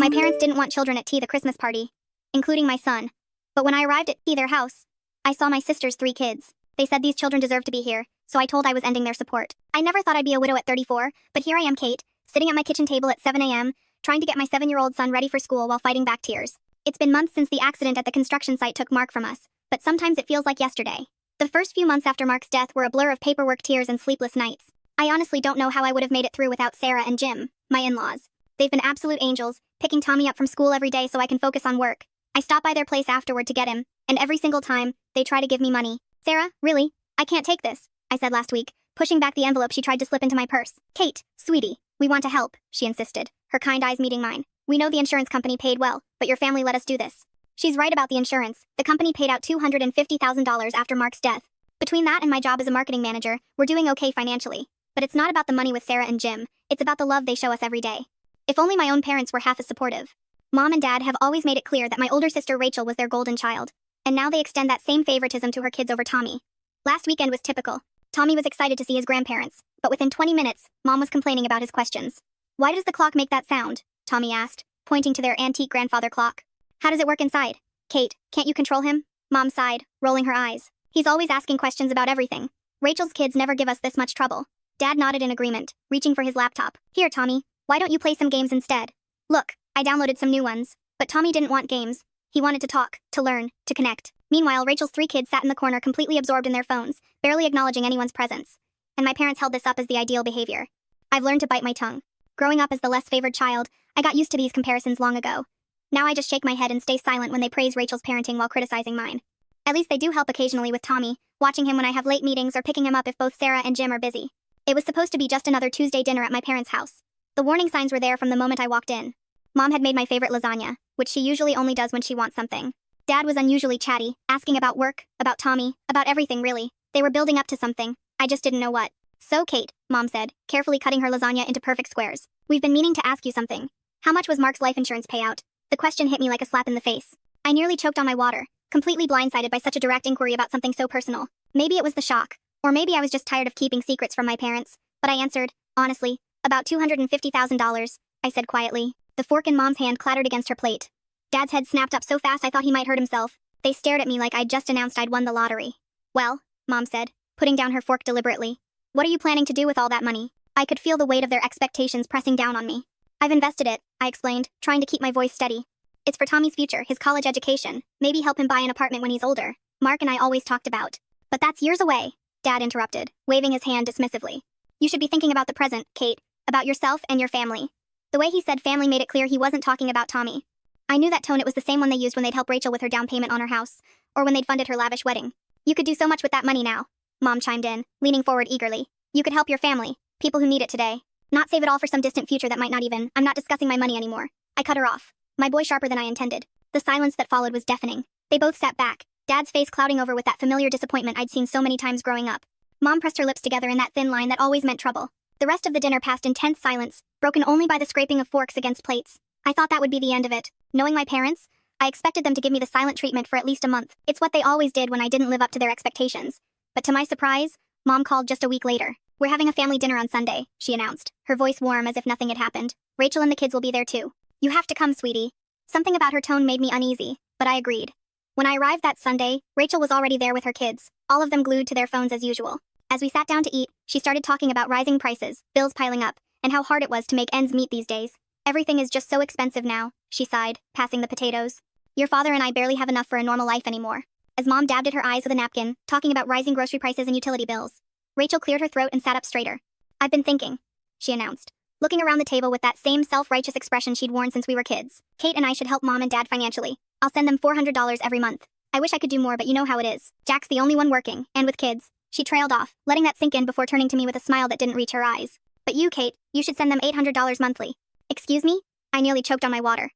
My parents didn't want children at the Christmas party, including my son. But when I arrived at their house, I saw my sister's 3 kids. They said these children deserved to be here, so I told I was ending their support. I never thought I'd be a widow at 34, but here I am, Kate, sitting at my kitchen table at 7 a.m., trying to get my 7-year-old son ready for school while fighting back tears. It's been months since the accident at the construction site took Mark from us, but sometimes it feels like yesterday. The first few months after Mark's death were a blur of paperwork, tears, and sleepless nights. I honestly don't know how I would have made it through without Sarah and Jim, my in-laws. They've been absolute angels, picking Tommy up from school every day so I can focus on work. I stop by their place afterward to get him, and every single time, they try to give me money. Sarah, really? I can't take this, I said last week, pushing back the envelope she tried to slip into my purse. Kate, sweetie, we want to help, she insisted, her kind eyes meeting mine. We know the insurance company paid well, but your family let us do this. She's right about the insurance. The company paid out $250,000 after Mark's death. Between that and my job as a marketing manager, we're doing okay financially. But it's not about the money with Sarah and Jim, it's about the love they show us every day. If only my own parents were half as supportive. Mom and Dad have always made it clear that my older sister Rachel was their golden child. And now they extend that same favoritism to her kids over Tommy. Last weekend was typical. Tommy was excited to see his grandparents, but within 20 minutes, Mom was complaining about his questions. Why does the clock make that sound? Tommy asked, pointing to their antique grandfather clock. How does it work inside? Kate, can't you control him? Mom sighed, rolling her eyes. He's always asking questions about everything. Rachel's kids never give us this much trouble. Dad nodded in agreement, reaching for his laptop. Here, Tommy, why don't you play some games instead? Look, I downloaded some new ones. But Tommy didn't want games. He wanted to talk, to learn, to connect. Meanwhile, Rachel's 3 kids sat in the corner completely absorbed in their phones, barely acknowledging anyone's presence. And my parents held this up as the ideal behavior. I've learned to bite my tongue. Growing up as the less favored child, I got used to these comparisons long ago. Now I just shake my head and stay silent when they praise Rachel's parenting while criticizing mine. At least they do help occasionally with Tommy, watching him when I have late meetings or picking him up if both Sarah and Jim are busy. It was supposed to be just another Tuesday dinner at my parents' house. The warning signs were there from the moment I walked in. Mom had made my favorite lasagna, which she usually only does when she wants something. Dad was unusually chatty, asking about work, about Tommy, about everything really. They were building up to something. I just didn't know what. So Kate, Mom said, carefully cutting her lasagna into perfect squares. We've been meaning to ask you something. How much was Mark's life insurance payout? The question hit me like a slap in the face. I nearly choked on my water, completely blindsided by such a direct inquiry about something so personal. Maybe it was the shock. Or maybe I was just tired of keeping secrets from my parents. But I answered, honestly, about $250,000, I said quietly. The fork in Mom's hand clattered against her plate. Dad's head snapped up so fast I thought he might hurt himself. They stared at me like I'd just announced I'd won the lottery. Well, Mom said, putting down her fork deliberately. What are you planning to do with all that money? I could feel the weight of their expectations pressing down on me. I've invested it, I explained, trying to keep my voice steady. It's for Tommy's future, his college education, maybe help him buy an apartment when he's older. Mark and I always talked about. But that's years away, Dad interrupted, waving his hand dismissively. You should be thinking about the present, Kate, about yourself and your family. The way he said family made it clear he wasn't talking about Tommy. I knew that tone. It was the same one they used when they'd help Rachel with her down payment on her house, or when they'd funded her lavish wedding. You could do so much with that money now, Mom chimed in, leaning forward eagerly. You could help your family, people who need it today. Not save it all for some distant future that might not even. I'm not discussing my money anymore. I cut her off, my boy sharper than I intended. The silence that followed was deafening. They both sat back, Dad's face clouding over with that familiar disappointment I'd seen so many times growing up. Mom pressed her lips together in that thin line that always meant trouble. The rest of the dinner passed in tense silence, broken only by the scraping of forks against plates. I thought that would be the end of it. Knowing my parents, I expected them to give me the silent treatment for at least a month. It's what they always did when I didn't live up to their expectations. But to my surprise, Mom called just a week later. We're having a family dinner on Sunday, she announced, her voice warm as if nothing had happened. Rachel and the kids will be there too. You have to come, sweetie. Something about her tone made me uneasy, but I agreed. When I arrived that Sunday, Rachel was already there with her kids, all of them glued to their phones as usual. As we sat down to eat, she started talking about rising prices, bills piling up, and how hard it was to make ends meet these days. Everything is just so expensive now, she sighed, passing the potatoes. Your father and I barely have enough for a normal life anymore. As Mom dabbed at her eyes with a napkin, talking about rising grocery prices and utility bills. Rachel cleared her throat and sat up straighter. I've been thinking, she announced, looking around the table with that same self-righteous expression she'd worn since we were kids. Kate and I should help Mom and Dad financially. I'll send them $400 every month. I wish I could do more, but you know how it is. Jack's the only one working, and with kids. She trailed off, letting that sink in before turning to me with a smile that didn't reach her eyes. But you, Kate, you should send them $800 monthly. Excuse me? I nearly choked on my water.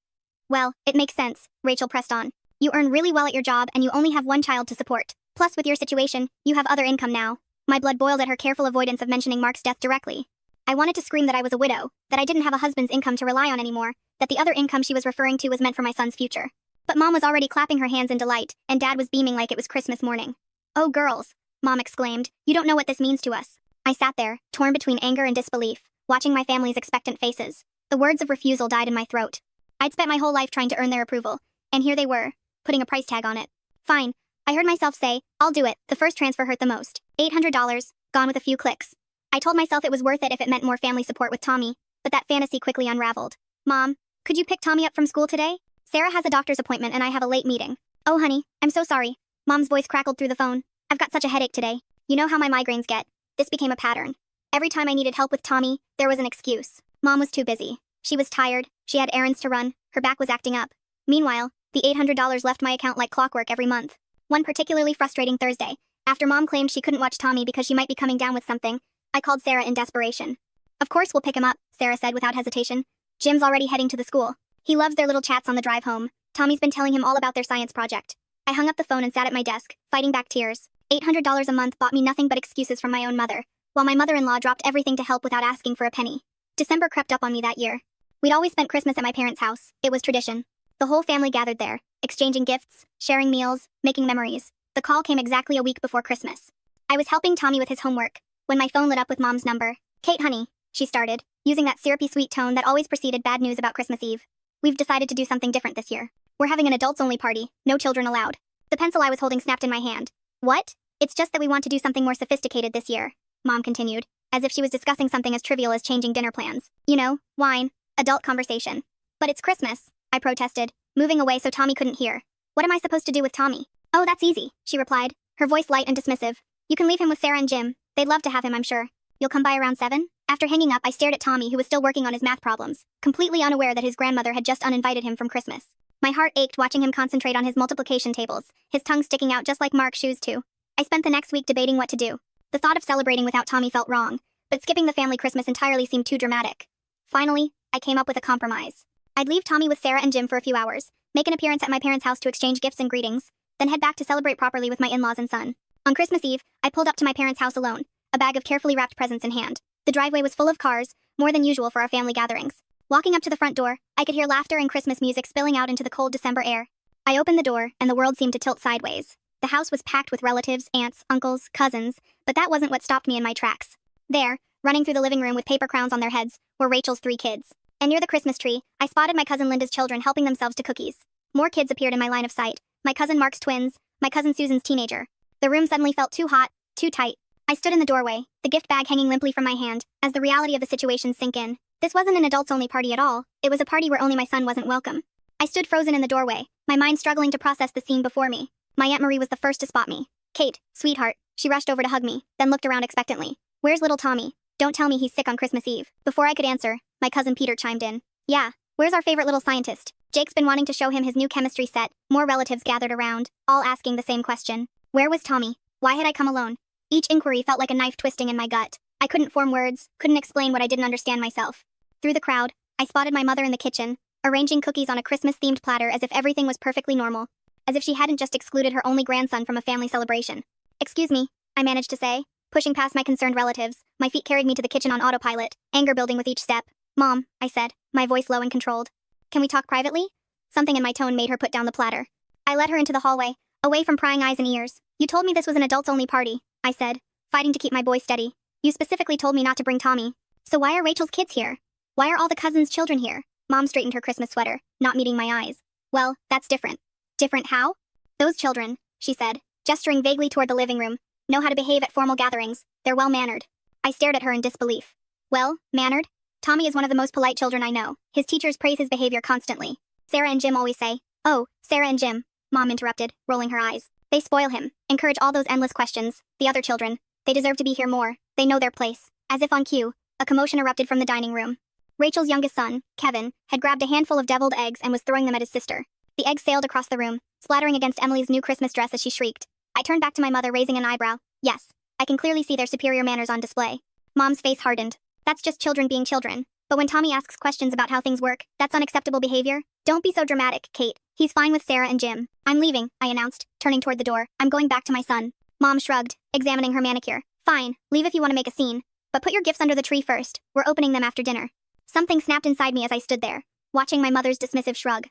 Well, it makes sense, Rachel pressed on. You earn really well at your job and you only have one child to support. Plus, with your situation, you have other income now. My blood boiled at her careful avoidance of mentioning Mark's death directly. I wanted to scream that I was a widow, that I didn't have a husband's income to rely on anymore, that the other income she was referring to was meant for my son's future. But Mom was already clapping her hands in delight, and Dad was beaming like it was Christmas morning. Oh girls, Mom exclaimed, you don't know what this means to us. I sat there, torn between anger and disbelief, watching my family's expectant faces. The words of refusal died in my throat. I'd spent my whole life trying to earn their approval, and here they were, putting a price tag on it. Fine. I heard myself say, I'll do it. The first transfer hurt the most. $800, gone with a few clicks. I told myself it was worth it if it meant more family support with Tommy, but that fantasy quickly unraveled. Mom, could you pick Tommy up from school today? Sarah has a doctor's appointment and I have a late meeting. Oh honey, I'm so sorry. Mom's voice crackled through the phone. I've got such a headache today. You know how my migraines get. This became a pattern. Every time I needed help with Tommy, there was an excuse. Mom was too busy. She was tired, she had errands to run, her back was acting up. Meanwhile, the $800 left my account like clockwork every month. One particularly frustrating Thursday, after Mom claimed she couldn't watch Tommy because she might be coming down with something, I called Sarah in desperation. Of course we'll pick him up, Sarah said without hesitation. Jim's already heading to the school. He loves their little chats on the drive home. Tommy's been telling him all about their science project. I hung up the phone and sat at my desk, fighting back tears. $800 a month bought me nothing but excuses from my own mother, while my mother-in-law dropped everything to help without asking for a penny. December crept up on me that year. We'd always spent Christmas at my parents' house. It was tradition. The whole family gathered there, exchanging gifts, sharing meals, making memories. The call came exactly a week before Christmas. I was helping Tommy with his homework, when my phone lit up with Mom's number. Kate honey, she started, using that syrupy sweet tone that always preceded bad news about Christmas Eve. We've decided to do something different this year. We're having an adults-only party, no children allowed. The pencil I was holding snapped in my hand. What? It's just that we want to do something more sophisticated this year, Mom continued, as if she was discussing something as trivial as changing dinner plans. You know, wine, adult conversation. But it's Christmas, I protested, moving away so Tommy couldn't hear. What am I supposed to do with Tommy? Oh, that's easy, she replied, her voice light and dismissive. You can leave him with Sarah and Jim. They'd love to have him, I'm sure. You'll come by around 7? After hanging up, I stared at Tommy, who was still working on his math problems, completely unaware that his grandmother had just uninvited him from Christmas. My heart ached watching him concentrate on his multiplication tables, his tongue sticking out just like Mark's shoes too. I spent the next week debating what to do. The thought of celebrating without Tommy felt wrong, but skipping the family Christmas entirely seemed too dramatic. Finally, I came up with a compromise. I'd leave Tommy with Sarah and Jim for a few hours, make an appearance at my parents' house to exchange gifts and greetings, then head back to celebrate properly with my in-laws and son. On Christmas Eve, I pulled up to my parents' house alone, a bag of carefully wrapped presents in hand. The driveway was full of cars, more than usual for our family gatherings. Walking up to the front door, I could hear laughter and Christmas music spilling out into the cold December air. I opened the door, and the world seemed to tilt sideways. The house was packed with relatives, aunts, uncles, cousins, but that wasn't what stopped me in my tracks. There, running through the living room with paper crowns on their heads, were Rachel's 3 kids. And near the Christmas tree, I spotted my cousin Linda's children helping themselves to cookies. More kids appeared in my line of sight. My cousin Mark's twins, my cousin Susan's teenager. The room suddenly felt too hot, too tight. I stood in the doorway, the gift bag hanging limply from my hand, as the reality of the situation sank in. This wasn't an adults-only party at all. It was a party where only my son wasn't welcome. I stood frozen in the doorway, my mind struggling to process the scene before me. My Aunt Marie was the first to spot me. Kate, sweetheart. She rushed over to hug me, then looked around expectantly. Where's little Tommy? Don't tell me he's sick on Christmas Eve. Before I could answer, my cousin Peter chimed in. Yeah, where's our favorite little scientist? Jake's been wanting to show him his new chemistry set. More relatives gathered around, all asking the same question. Where was Tommy? Why had I come alone? Each inquiry felt like a knife twisting in my gut. I couldn't form words, couldn't explain what I didn't understand myself. Through the crowd, I spotted my mother in the kitchen, arranging cookies on a Christmas-themed platter as if everything was perfectly normal. As if she hadn't just excluded her only grandson from a family celebration. Excuse me, I managed to say. Pushing past my concerned relatives, my feet carried me to the kitchen on autopilot, anger building with each step. Mom, I said, my voice low and controlled. Can we talk privately? Something in my tone made her put down the platter. I led her into the hallway, away from prying eyes and ears. You told me this was an adults-only party, I said, fighting to keep my voice steady. You specifically told me not to bring Tommy. So why are Rachel's kids here? Why are all the cousins' children here? Mom straightened her Christmas sweater, not meeting my eyes. Well, that's different. Different how? Those children, she said, gesturing vaguely toward the living room, know how to behave at formal gatherings. They're well-mannered. I stared at her in disbelief. Well, mannered? Tommy is one of the most polite children I know. His teachers praise his behavior constantly. Sarah and Jim always say, "Oh, Sarah and Jim," Mom interrupted, rolling her eyes. They spoil him, encourage all those endless questions. The other children, they deserve to be here more. They know their place. As if on cue, a commotion erupted from the dining room. Rachel's youngest son, Kevin, had grabbed a handful of deviled eggs and was throwing them at his sister. The eggs sailed across the room, splattering against Emily's new Christmas dress as she shrieked. I turned back to my mother, raising an eyebrow. Yes, I can clearly see their superior manners on display. Mom's face hardened. That's just children being children. But when Tommy asks questions about how things work, that's unacceptable behavior. Don't be so dramatic, Kate. He's fine with Sarah and Jim. I'm leaving, I announced, turning toward the door. I'm going back to my son. Mom shrugged, examining her manicure. Fine, leave if you want to make a scene. But put your gifts under the tree first. We're opening them after dinner. Something snapped inside me as I stood there, watching my mother's dismissive shrug.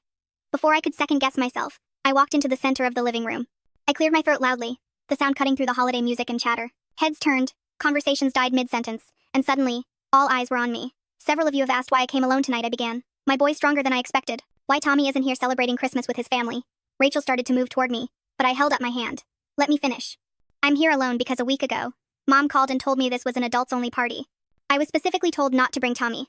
Before I could second-guess myself, I walked into the center of the living room. I cleared my throat loudly, the sound cutting through the holiday music and chatter. Heads turned, conversations died mid-sentence, and suddenly, all eyes were on me. Several of you have asked why I came alone tonight, I began. My boy's stronger than I expected. Why Tommy isn't here celebrating Christmas with his family. Rachel started to move toward me, but I held up my hand. Let me finish. I'm here alone because a week ago, Mom called and told me this was an adults-only party. I was specifically told not to bring Tommy.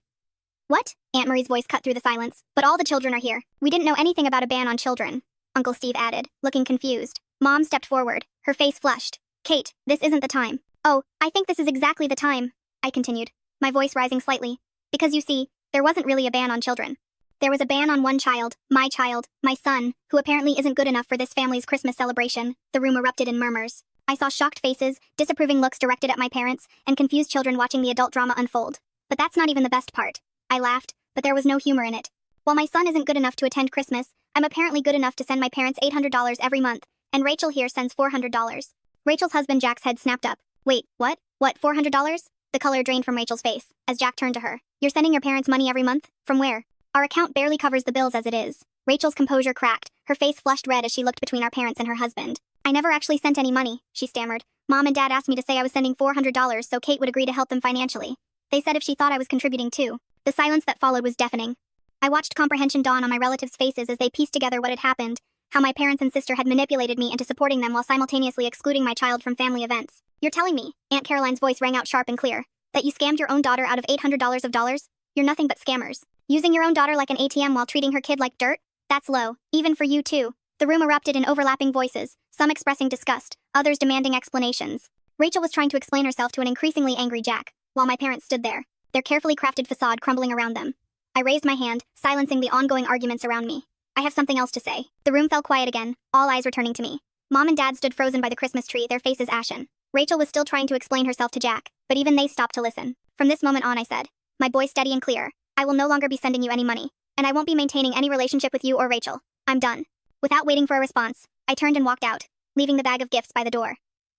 What? Aunt Marie's voice cut through the silence. But all the children are here. We didn't know anything about a ban on children, Uncle Steve added, looking confused. Mom stepped forward, her face flushed. Kate, this isn't the time. Oh, I think this is exactly the time, I continued, my voice rising slightly. Because you see, there wasn't really a ban on children. There was a ban on one child, my son, who apparently isn't good enough for this family's Christmas celebration. The room erupted in murmurs. I saw shocked faces, disapproving looks directed at my parents, and confused children watching the adult drama unfold. But that's not even the best part. I laughed, but there was no humor in it. While my son isn't good enough to attend Christmas, I'm apparently good enough to send my parents $800 every month, and Rachel here sends $400. Rachel's husband Jack's head snapped up. Wait, what? What, $400? The color drained from Rachel's face, as Jack turned to her. You're sending your parents money every month? From where? Our account barely covers the bills as it is. Rachel's composure cracked, her face flushed red as she looked between our parents and her husband. I never actually sent any money, she stammered. Mom and Dad asked me to say I was sending $400 so Kate would agree to help them financially. They said if she thought I was contributing too. The silence that followed was deafening. I watched comprehension dawn on my relatives' faces as they pieced together what had happened, how my parents and sister had manipulated me into supporting them while simultaneously excluding my child from family events. You're telling me, Aunt Caroline's voice rang out sharp and clear, that you scammed your own daughter out of $800 of dollars? You're nothing but scammers. Using your own daughter like an ATM while treating her kid like dirt? That's low, even for you too. The room erupted in overlapping voices, some expressing disgust, others demanding explanations. Rachel was trying to explain herself to an increasingly angry Jack, while my parents stood there, their carefully crafted facade crumbling around them. I raised my hand, silencing the ongoing arguments around me. I have something else to say. The room fell quiet again, all eyes returning to me. Mom and Dad stood frozen by the Christmas tree, their faces ashen. Rachel was still trying to explain herself to Jack, but even they stopped to listen. From this moment on, I said, my voice steady and clear, I will no longer be sending you any money, and I won't be maintaining any relationship with you or Rachel. I'm done. Without waiting for a response, I turned and walked out, leaving the bag of gifts by the door.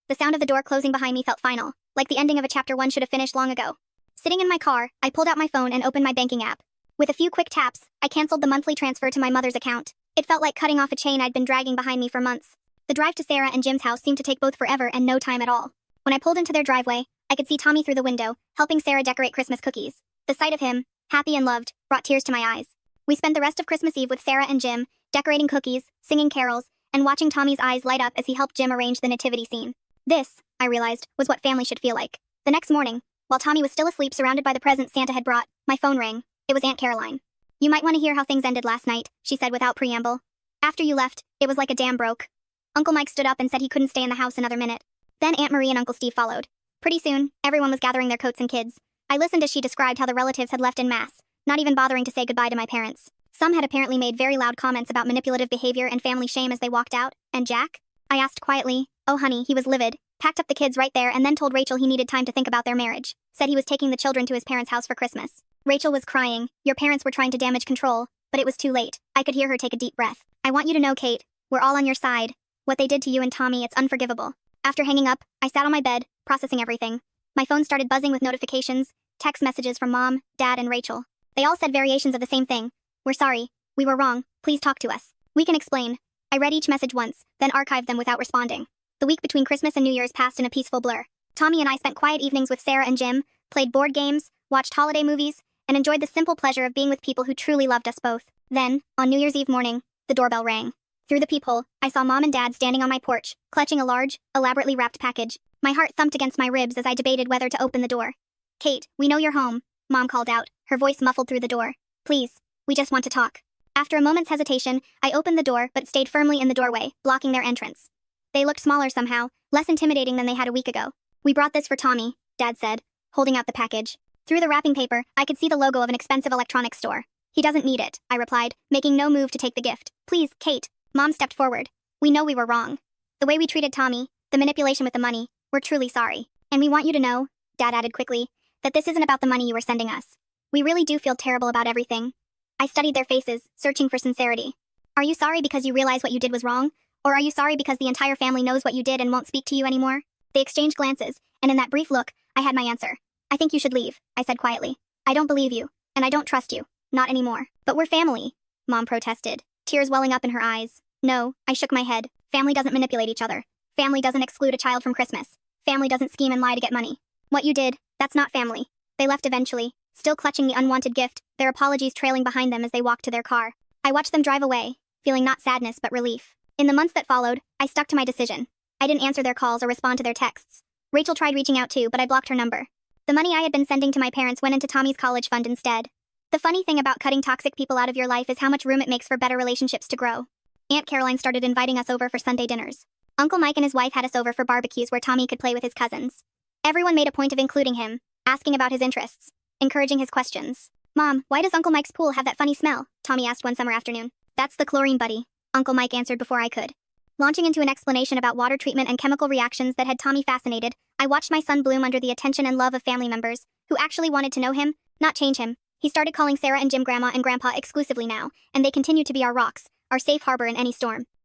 The sound of the door closing behind me felt final, like the ending of a chapter one should have finished long ago. Sitting in my car, I pulled out my phone and opened my banking app. With a few quick taps, I canceled the monthly transfer to my mother's account. It felt like cutting off a chain I'd been dragging behind me for months. The drive to Sarah and Jim's house seemed to take both forever and no time at all. When I pulled into their driveway, I could see Tommy through the window, helping Sarah decorate Christmas cookies. The sight of him, happy and loved, brought tears to my eyes. We spent the rest of Christmas Eve with Sarah and Jim, decorating cookies, singing carols, and watching Tommy's eyes light up as he helped Jim arrange the nativity scene. This, I realized, was what family should feel like. The next morning, while Tommy was still asleep surrounded by the presents Santa had brought, my phone rang. It was Aunt Caroline. You might want to hear how things ended last night, she said without preamble. After you left, it was like a dam broke. Uncle Mike stood up and said he couldn't stay in the house another minute. Then Aunt Marie and Uncle Steve followed. Pretty soon, everyone was gathering their coats and kids. I listened as she described how the relatives had left en masse, not even bothering to say goodbye to my parents. Some had apparently made very loud comments about manipulative behavior and family shame as they walked out. And Jack? I asked quietly. Oh honey, he was livid, packed up the kids right there and then told Rachel he needed time to think about their marriage. Said he was taking the children to his parents' house for Christmas. Rachel was crying. Your parents were trying to damage control, but it was too late. I could hear her take a deep breath. I want you to know, Kate, we're all on your side. What they did to you and Tommy, it's unforgivable. After hanging up, I sat on my bed, processing everything. My phone started buzzing with notifications, text messages from Mom, Dad, and Rachel. They all said variations of the same thing. We're sorry. We were wrong. Please talk to us. We can explain. I read each message once, then archived them without responding. The week between Christmas and New Year's passed in a peaceful blur. Tommy and I spent quiet evenings with Sarah and Jim, played board games, watched holiday movies, and enjoyed the simple pleasure of being with people who truly loved us both. Then, on New Year's Eve morning, the doorbell rang. Through the peephole, I saw Mom and Dad standing on my porch, clutching a large, elaborately wrapped package. My heart thumped against my ribs as I debated whether to open the door. Kate, we know you're home, Mom called out, her voice muffled through the door. Please, we just want to talk. After a moment's hesitation, I opened the door but stayed firmly in the doorway, blocking their entrance. They looked smaller somehow, less intimidating than they had a week ago. We brought this for Tommy, Dad said, holding out the package. Through the wrapping paper, I could see the logo of an expensive electronics store. He doesn't need it, I replied, making no move to take the gift. Please, Kate. Mom stepped forward. We know we were wrong. The way we treated Tommy, the manipulation with the money, we're truly sorry. And we want you to know, Dad added quickly, that this isn't about the money you were sending us. We really do feel terrible about everything. I studied their faces, searching for sincerity. Are you sorry because you realize what you did was wrong? Or are you sorry because the entire family knows what you did and won't speak to you anymore? They exchanged glances, and in that brief look, I had my answer. I think you should leave, I said quietly. I don't believe you, and I don't trust you. Not anymore. But we're family, Mom protested, tears welling up in her eyes. No, I shook my head. Family doesn't manipulate each other. Family doesn't exclude a child from Christmas. Family doesn't scheme and lie to get money. What you did, that's not family. They left eventually, still clutching the unwanted gift, their apologies trailing behind them as they walked to their car. I watched them drive away, feeling not sadness but relief. In the months that followed, I stuck to my decision. I didn't answer their calls or respond to their texts. Rachel tried reaching out too, but I blocked her number. The money I had been sending to my parents went into Tommy's college fund instead. The funny thing about cutting toxic people out of your life is how much room it makes for better relationships to grow. Aunt Caroline started inviting us over for Sunday dinners. Uncle Mike and his wife had us over for barbecues where Tommy could play with his cousins. Everyone made a point of including him, asking about his interests, encouraging his questions. "Mom, why does Uncle Mike's pool have that funny smell?" Tommy asked one summer afternoon. "That's the chlorine, buddy," Uncle Mike answered before I could. Launching into an explanation about water treatment and chemical reactions that had Tommy fascinated, I watched my son bloom under the attention and love of family members, who actually wanted to know him, not change him. He started calling Sarah and Jim Grandma and Grandpa exclusively now, and they continue to be our rocks, our safe harbor in any storm.